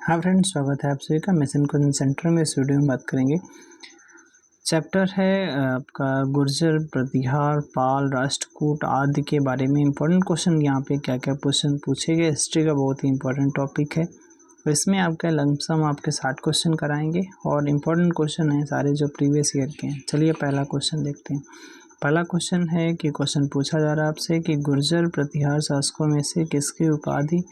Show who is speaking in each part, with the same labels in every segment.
Speaker 1: हाँ फ्रेंड्स, स्वागत है आप सभी का मिशन कोचिंग सेंटर में। इस वीडियो में बात करेंगे, चैप्टर है आपका गुर्जर, प्रतिहार, पाल, राष्ट्रकूट आदि के बारे में। इंपॉर्टेंट क्वेश्चन यहाँ पे क्या क्या क्वेश्चन पूछे गए, हिस्ट्री का बहुत ही इंपॉर्टेंट टॉपिक है। तो इसमें आपका लमसम आपके 60 क्वेश्चन कराएंगे और इम्पोर्टेंट क्वेश्चन हैं सारे जो प्रीवियस ईयर के हैं। चलिए पहला क्वेश्चन देखते हैं। पहला क्वेश्चन है कि क्वेश्चन पूछा जा रहा है आपसे कि गुर्जर प्रतिहार शासकों में से किसकी उपाधि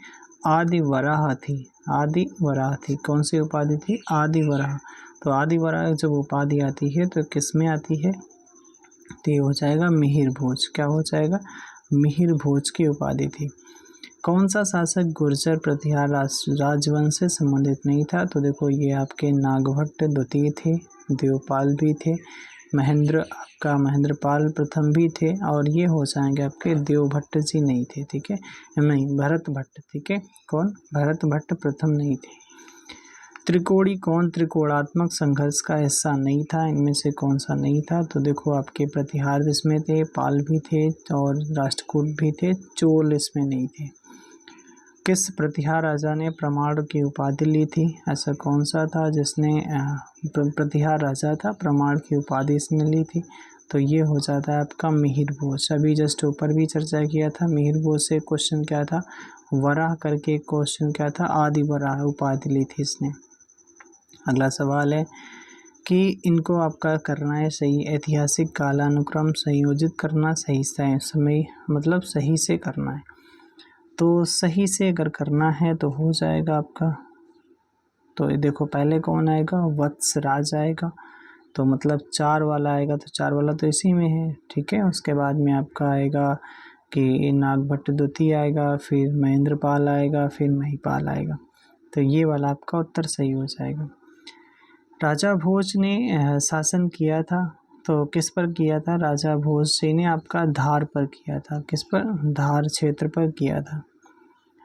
Speaker 1: आदि वराह थी। आदि वराह थी, कौन सी उपाधि थी? आदि वराह। तो आदि वराह जब उपाधि आती है तो किस में आती है? तो ये हो जाएगा मिहिर भोज। क्या हो जाएगा? मिहिर भोज की उपाधि थी। कौन सा शासक गुर्जर प्रतिहार राजवंश से संबंधित नहीं था? तो देखो ये आपके नागभट्ट द्वितीय थे, देवपाल भी थे, महेंद्रपाल प्रथम भी थे, और ये हो जाएंगे आपके देवभट्ट जी नहीं थे। ठीक है, नहीं, भरत भट्ट। ठीक है, कौन? भरत भट्ट प्रथम नहीं थे। त्रिकोणी कौन त्रिकोणात्मक संघर्ष का हिस्सा नहीं था? इनमें से कौन सा नहीं था? तो देखो आपके प्रतिहार इसमें थे, पाल भी थे और राष्ट्रकूट भी थे, चोल इसमें नहीं थे। किस प्रतिहार राजा ने प्रमाण की उपाधि ली थी? ऐसा कौन सा था जिसने प्रतिहार राजा था, प्रमाण की उपाधि इसने ली थी? तो ये हो जाता है आपका मिहिर भोज। अभी जस्ट ऊपर भी चर्चा किया था, मिहिर भोज से क्वेश्चन क्या था? वराह करके क्वेश्चन क्या था? आदि वराह उपाधि ली थी इसने। अगला सवाल है कि इनको आपका करना है सही ऐतिहासिक कालानुक्रम संयोजित करना, सही समय मतलब सही से करना है। तो सही से अगर करना है तो हो जाएगा आपका, तो ये देखो पहले कौन आएगा? वत्सराज आएगा, तो मतलब 4 वाला आएगा, तो 4 वाला तो इसी में है। ठीक है, उसके बाद में आपका आएगा कि नागभट्ट द्वितीय आएगा, फिर महेंद्रपाल आएगा, फिर महिपाल आएगा। तो ये वाला आपका उत्तर सही हो जाएगा। राजा भोज ने शासन किया था, तो किस पर किया था? राजा भोज जी ने आपका धार पर किया था। किस पर? धार क्षेत्र पर किया था।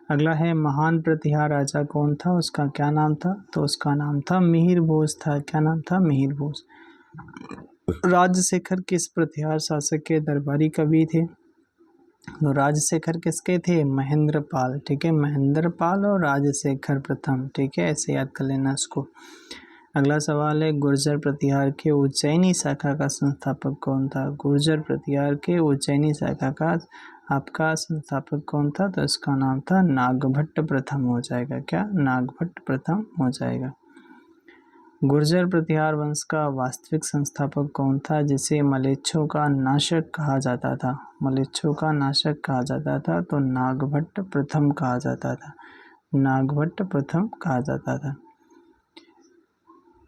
Speaker 1: अगला है महान प्रतिहार राजा कौन था, उसका क्या नाम था? तो उसका नाम था मिहिर भोज था। क्या नाम था? मिहिर भोज। राजशेखर किस प्रतिहार शासक के दरबारी कवि थे? तो राजशेखर किसके थे? महेंद्रपाल। ठीक है, महेंद्रपाल और राजशेखर प्रथम। ठीक है, ऐसे याद कर लेना इसको। अगला सवाल है गुर्जर प्रतिहार के उज्जैनी शाखा का संस्थापक कौन था? गुर्जर प्रतिहार के उज्जैनी शाखा का आपका संस्थापक कौन था? तो इसका नाम था नागभट्ट प्रथम हो जाएगा। क्या? नागभट्ट प्रथम हो जाएगा। गुर्जर प्रतिहार वंश का वास्तविक संस्थापक कौन था जिसे मलेच्छों का नाशक कहा जाता था? मलेच्छों का नाशक कहा जाता था, तो नागभट्ट प्रथम कहा जाता था। नागभट्ट प्रथम कहा जाता था।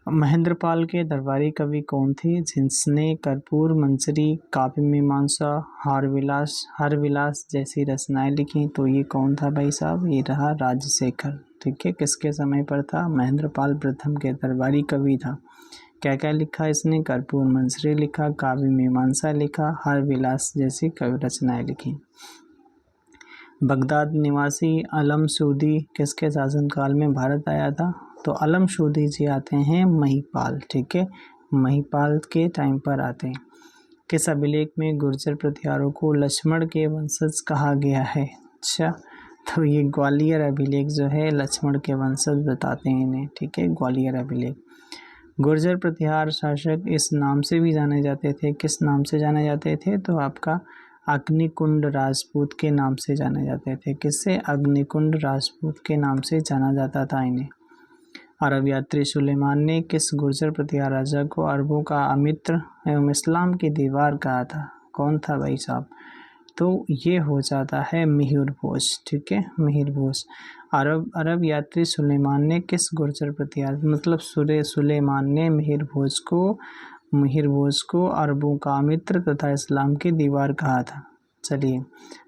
Speaker 1: महेंद्रपाल के दरबारी कवि कौन थे जिसने कर्पूर मंजरी, काव्य मीमांसा, हरविलास जैसी रचनाएं लिखी? तो ये कौन था भाई साहब? ये रहा राजशेखर। ठीक है, किसके समय पर था? महेंद्रपाल प्रथम के दरबारी कवि था। क्या क्या लिखा इसने? कर्पूर मंजरी लिखा, काव्य मीमांसा लिखा, हरविलास जैसी कवि रचनाएं लिखी। बगदाद निवासी अलम सूदी किसके शासनकाल में भारत आया था? तो अलम सूदी जी आते हैं महिपाल। ठीक है, महिपाल के टाइम पर आते हैं। किस अभिलेख में गुर्जर प्रतिहारों को लक्ष्मण के वंशज कहा गया है? अच्छा, तो ये ग्वालियर अभिलेख जो है लक्ष्मण के वंशज बताते हैं इन्हें। ठीक है, ग्वालियर अभिलेख। गुर्जर प्रतिहार शासक इस नाम से भी जाने जाते थे। किस नाम से जाने जाते थे? तो आपका अग्निकुंड राजपूत के नाम से जाने जाते थे। किससे? अग्निकुंड राजपूत के नाम से जाना जाता था इन्हें। अरब यात्री सुलेमान ने किस गुर्जर प्रतिहार राजा को अरबों का अमित्र एवं इस्लाम की दीवार कहा था? कौन था भाई साहब? तो ये हो जाता है मिहिर भोज। ठीक है, मिहिर भोज। अरब यात्री सुलेमान ने किस गुर्जर प्रतिहार मतलब सुलेमान ने मिहिर भोज को अरबों का मित्र तथा इस्लाम की दीवार कहा था। चलिए,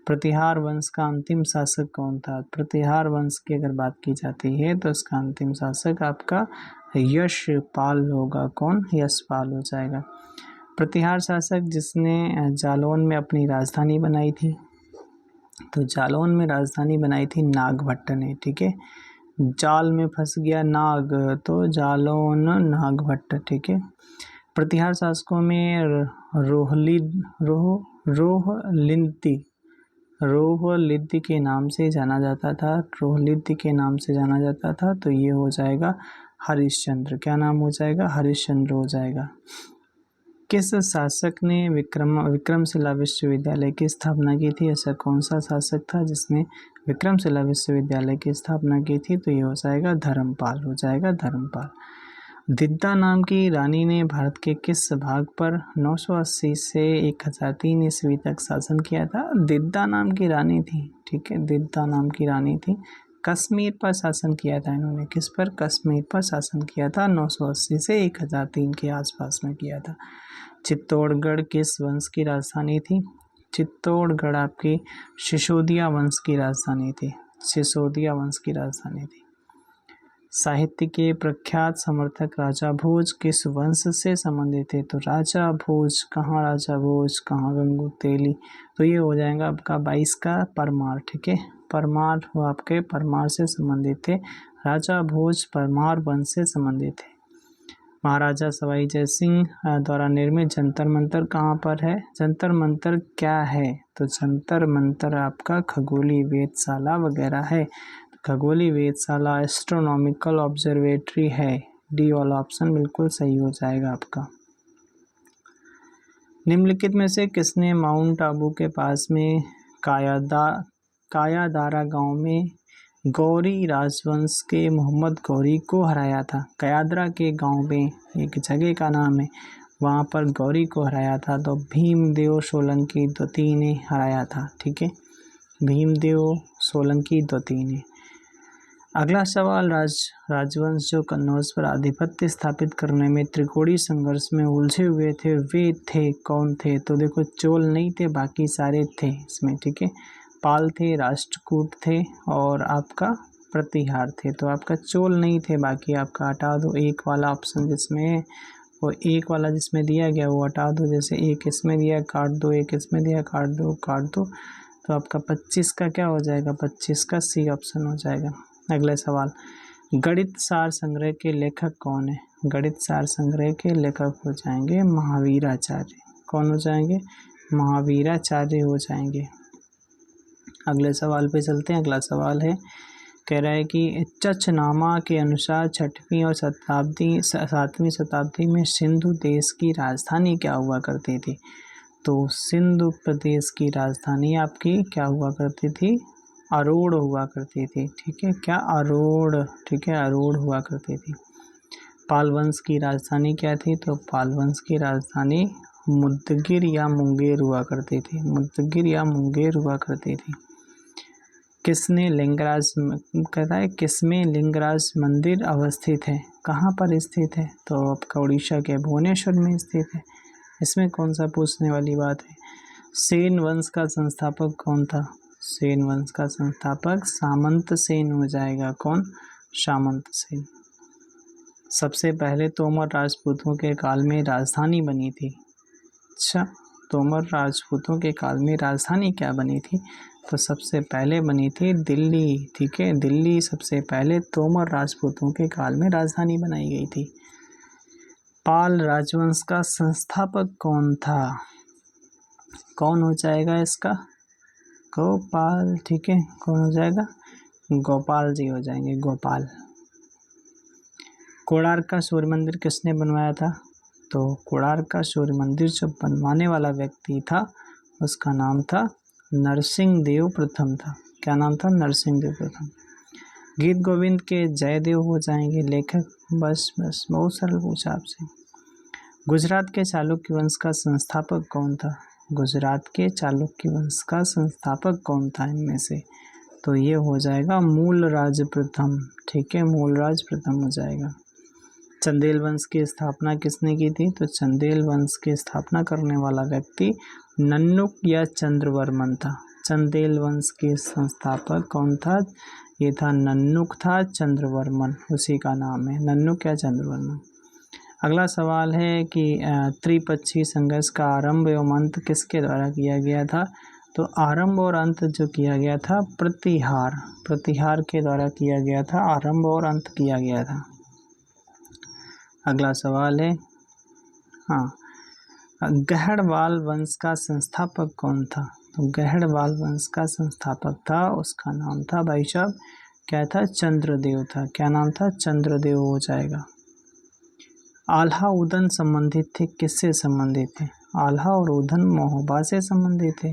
Speaker 1: प्रतिहार वंश का अंतिम शासक कौन था? प्रतिहार वंश की अगर बात की जाती है तो इसका अंतिम शासक आपका यशपाल होगा। कौन? यशपाल हो जाएगा। प्रतिहार शासक जिसने जालौन में अपनी राजधानी बनाई थी, तो जालौन में राजधानी बनाई थी नागभट्ट ने। ठीक है, जाल में फंस गया नाग, तो जालौन नागभट्ट। ठीक है, प्रतिहार शासकों में रोहलिंती रोहलिद्द के नाम से जाना जाता था, रोहलिद्द के नाम से जाना जाता था, तो ये हो जाएगा हरिश्चंद्र। क्या नाम हो जाएगा? हरिश्चंद्र हो जाएगा। किस शासक ने विक्रमशिला विश्वविद्यालय की स्थापना की थी? ऐसा कौन सा शासक था जिसने विक्रमशिला विश्वविद्यालय की स्थापना की थी? तो ये हो जाएगा धर्मपाल, हो जाएगा धर्मपाल। दिद्दा नाम की रानी ने भारत के किस भाग पर 980 से 1003 ईस्वी तक शासन किया था? दिद्दा नाम की रानी थी, ठीक है, दिद्दा नाम की रानी थी। कश्मीर पर शासन किया था इन्होंने, किस पर? कश्मीर पर शासन किया था, 980 से 1003 के आसपास में किया था। चित्तौड़गढ़ किस वंश की राजधानी थी? चित्तौड़गढ़ आपकी सिसोदिया वंश की राजधानी थी, सिसोदिया वंश की राजधानी थी। साहित्य के प्रख्यात समर्थक राजा भोज किस वंश से संबंधित थे? तो राजा भोज, कहाँ राजा भोज, कहाँ गंगू तेली, तो ये हो जाएगा आपका 22 का परमार, ठीक है, परमार वो आपके परमार से संबंधित थे। राजा भोज परमार वंश से संबंधित थे। महाराजा सवाई जय सिंह द्वारा निर्मित जंतर मंतर कहाँ पर है? जंतर मंतर क्या है? तो जंतर मंतर आपका खगोलीय वेधशाला वगैरह है। खगोलीय वेधशाला एस्ट्रोनॉमिकल ऑब्जर्वेटरी है। डी वाला ऑप्शन बिल्कुल सही हो जाएगा आपका। निम्नलिखित में से किसने माउंट आबू के पास में कायादारा गांव में गौरी राजवंश के मोहम्मद गौरी को हराया था? कयादरा के गांव में एक जगह का नाम है, वहां पर गौरी को हराया था, तो भीमदेव सोलंकी द्वितीय ने हराया था, ठीक है, भीमदेव सोलंकी द्वितीय ने। अगला सवाल, राजवंश जो कन्नौज पर आधिपत्य स्थापित करने में त्रिकोणीय संघर्ष में उलझे हुए थे, वे थे कौन थे? तो देखो चोल नहीं थे, बाकी सारे थे इसमें, ठीक है, पाल थे, राष्ट्रकूट थे और आपका प्रतिहार थे। तो आपका चोल नहीं थे, बाकी आपका हटा दो, एक वाला ऑप्शन जिसमें वो एक वाला जिसमें दिया गया वो हटा दो, जैसे एक इसमें दिया काट दो, एक इसमें दिया काट दो, तो आपका 25 का क्या हो जाएगा? 25 का सी ऑप्शन हो जाएगा। अगला सवाल, गणित सार संग्रह के लेखक कौन है? गणित सार संग्रह के लेखक हो जाएंगे महावीराचार्य। कौन हो जाएंगे? महावीराचार्य हो जाएंगे। अगले सवाल पे चलते हैं। अगला सवाल है, कह रहा है कि चचनामा के अनुसार 6वीं और 7वीं शताब्दी में सिंधु देश की राजधानी क्या हुआ करती थी? तो सिंधु प्रदेश की राजधानी आपकी क्या हुआ करती थी? अरोड़ हुआ करती थी, ठीक है, क्या? अरोड़, ठीक है, अरोड़ हुआ करती थी। पाल वंश की राजधानी क्या थी? तो पाल वंश की राजधानी मुदगिर या मुंगेर हुआ करती थी, मुदगिर या मुंगेर हुआ करती थी। किसने लिंगराज, कहता है किसमें लिंगराज मंदिर अवस्थित है? कहाँ पर स्थित है? तो आपका उड़ीसा के भुवनेश्वर में स्थित है। इसमें कौन सा पूछने वाली बात है? सेन वंश का संस्थापक कौन था? सेन वंश का संस्थापक सामंत सेन हो जाएगा। कौन? सामंत सेन। सबसे पहले तोमर राजपूतों के काल में राजधानी बनी थी। अच्छा, तोमर राजपूतों के काल में राजधानी क्या बनी थी? तो सबसे पहले बनी थी दिल्ली, ठीक है, दिल्ली सबसे पहले तोमर राजपूतों के काल में राजधानी बनाई गई थी। पाल राजवंश का संस्थापक कौन था? कौन हो जाएगा इसका? गोपाल, ठीक है, कौन हो जाएगा? गोपाल जी हो जाएंगे, गोपाल। कोणार्क का सूर्य मंदिर किसने बनवाया था? तो कोणार्क का सूर्य मंदिर जो बनवाने वाला व्यक्ति था उसका नाम था नरसिंह देव प्रथम था। क्या नाम था? नरसिंह देव प्रथम। गीत गोविंद के जयदेव हो जाएंगे लेखक। बस बहुत सरल पूछा आपसे। गुजरात के चालुक्य वंश का संस्थापक कौन था? गुजरात के चालुक्य वंश का संस्थापक कौन था इनमें से? तो ये हो जाएगा मूलराज प्रथम, ठीक है, मूलराज प्रथम हो जाएगा। चंदेल वंश की स्थापना किसने की थी? तो चंदेल वंश की स्थापना करने वाला व्यक्ति नन्नुक या चंद्रवर्मन था। चंदेल वंश के संस्थापक कौन था? ये था नन्नुक था चंद्रवर्मन, उसी का नाम है नन्नुक या चंद्रवर्मन। अगला सवाल है कि त्रिपक्षीय संघर्ष का आरंभ एवं अंत किसके द्वारा किया गया था? तो आरंभ और अंत जो किया गया था प्रतिहार के द्वारा किया गया था, आरंभ और अंत किया गया था। अगला सवाल है, हाँ, गहड़वाल वंश का संस्थापक कौन था? तो गहड़वाल वंश का संस्थापक था, उसका नाम था भाई साहब क्या था, चंद्रदेव था। क्या नाम था, चंद्रदेव हो जाएगा। आल्हा उदन संबंधित थे, किससे संबंधित थे, आल्हा और उदन महोबा से संबंधित थे।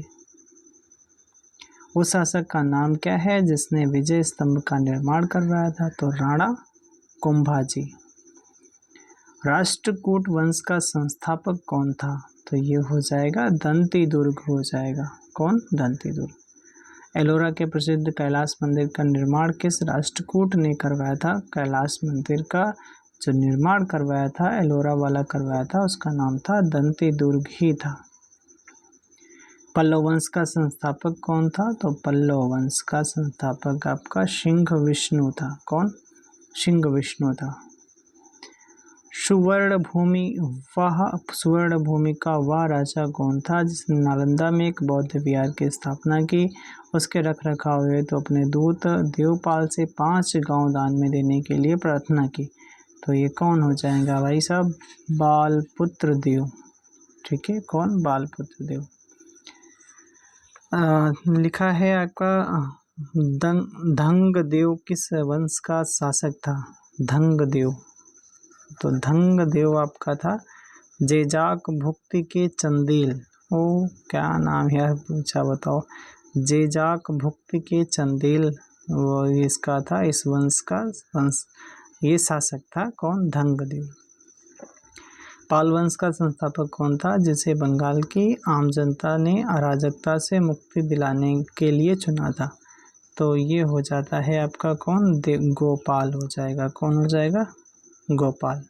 Speaker 1: उस शासक का नाम क्या है जिसने विजय स्तंभ का निर्माण करवाया था, तो राणा कुंभाजी। राष्ट्रकूट वंश का संस्थापक कौन था, तो ये हो जाएगा दंती दुर्ग हो जाएगा। कौन, दंती दुर्ग। एलोरा के प्रसिद्ध कैलाश मंदिर का निर्माण किस राष्ट्रकूट ने करवाया था, कैलाश मंदिर का जो निर्माण करवाया था, एलोरा वाला करवाया था, उसका नाम था दंती दुर्ग ही था। पल्लव वंश का संस्थापक कौन था, तो पल्लव वंश का संस्थापक आपका सिंह विष्णु था। कौन, सिंह विष्णु था। सुवर्ण भूमि का वह राजा कौन था जिसने नालंदा में एक बौद्ध विहार की स्थापना की, उसके रख रखाव हेतु तो अपने दूत देवपाल से 5 गांव दान में देने के लिए प्रार्थना की, तो ये कौन हो जाएगा भाई साहब, बालपुत्र देव। ठीक है, कौन, बालपुत्र देव। लिखा है आपका धंग देव किस वंश का शासक था, धंग देव। तो धंग देव आपका था जेजाक भुक्ति के चंदेल। ओ क्या नाम है पूछा, बताओ। जेजाक भुक्ति के चंदेल वो इसका था, इस वंश का ये शासक था। कौन, धंग देव। पाल वंश का संस्थापक कौन था जिसे बंगाल की आम जनता ने अराजकता से मुक्ति दिलाने के लिए चुना था, तो ये हो जाता है आपका कौन, गोपाल हो जाएगा। कौन हो जाएगा, गोपाल।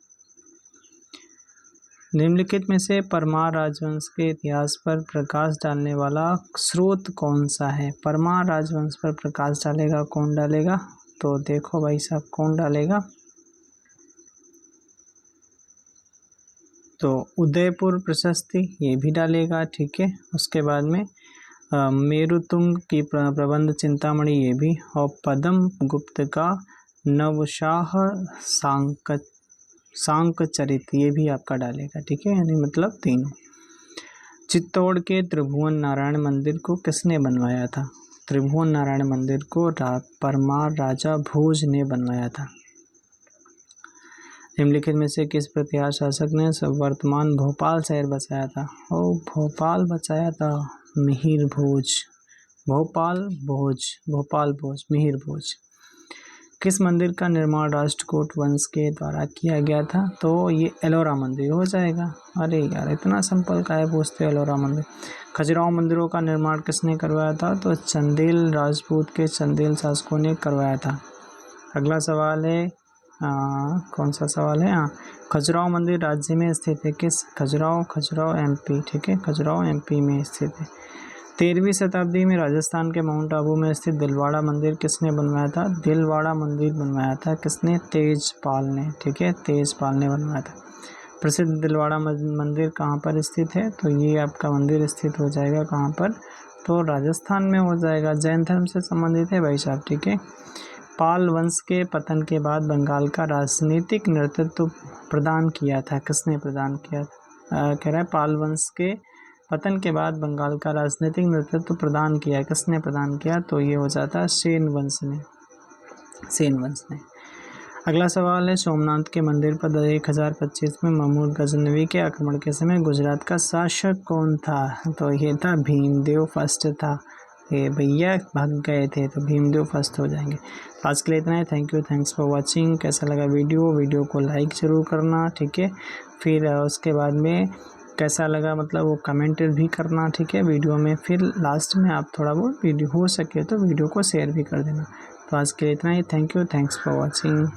Speaker 1: निम्नलिखित में से परमार राजवंश के इतिहास पर प्रकाश डालने वाला स्रोत कौन सा है, परमार राजवंश पर प्रकाश डालेगा कौन डालेगा, तो देखो भाई साहब कौन डालेगा, तो उदयपुर प्रशस्ति ये भी डालेगा। ठीक है, उसके बाद में मेरुतुंग की प्रबंध चिंतामणि ये भी, और पद्म गुप्त का नवशाह सांक चरित ये भी आपका डालेगा। ठीक है, यानी मतलब तीनों। चित्तौड़ के त्रिभुवन नारायण मंदिर को किसने बनवाया था, त्रिभुवन नारायण मंदिर को परमार राजा भोज ने बनवाया था। निम्नलिखित में से किस प्रतिहार शासक ने वर्तमान भोपाल शहर बसाया था, ओ भोपाल बचाया था, मिहिर भोज, भोपाल भोज, मिहिर भोज। किस मंदिर का निर्माण राष्ट्रकूट वंश के द्वारा किया गया था, तो ये एलोरा मंदिर हो जाएगा। अरे यार इतना सिंपल का है पूछते, एलोरा मंदिर। खजुराहो मंदिरों का निर्माण किसने करवाया था, तो चंदेल राजपूत के चंदेल शासकों ने करवाया था। अगला सवाल है कौन सा सवाल है, खजुराहो मंदिर राज्य में स्थित है, किस, खजुराहो एमपी। ठीक है, खजुराहो एमपी में स्थित है। 13वीं शताब्दी में राजस्थान के माउंट आबू में स्थित दिलवाड़ा मंदिर किसने बनवाया था, दिलवाड़ा मंदिर बनवाया था किसने, तेजपाल ने। ठीक है, तेजपाल ने बनवाया था। प्रसिद्ध दिलवाड़ा मंदिर कहाँ पर स्थित है, तो ये आपका मंदिर स्थित हो जाएगा कहाँ पर, तो राजस्थान में हो जाएगा। जैन धर्म से संबंधित है भाई साहब। ठीक है, पाल वंश के पतन के बाद बंगाल का राजनीतिक नेतृत्व प्रदान किया था, किसने प्रदान किया, कह रहा है पाल वंश के पतन के बाद बंगाल का राजनीतिक नेतृत्व प्रदान किया, किसने प्रदान किया, तो ये हो जाता है सेन वंश ने, सेन वंश ने। अगला सवाल है सोमनाथ के मंदिर पर 1025 में महमूद गजनवी के आक्रमण के समय गुजरात का शासक कौन था, तो ये था भीमदेव फर्स्ट था। ये भैया भाग गए थे, तो भीमदेव फर्स्ट हो जाएंगे। आज के लिए इतना है, थैंक्स फॉर वाचिंग। कैसा लगा वीडियो को लाइक ज़रूर करना। ठीक है, फिर उसके बाद में कैसा लगा मतलब वो कमेंट भी करना। ठीक है, वीडियो में फिर लास्ट में आप थोड़ा बहुत वीडियो हो सके तो वीडियो को शेयर भी कर देना। तो आज के लिए इतना ही, थैंक्स फॉर वाचिंग।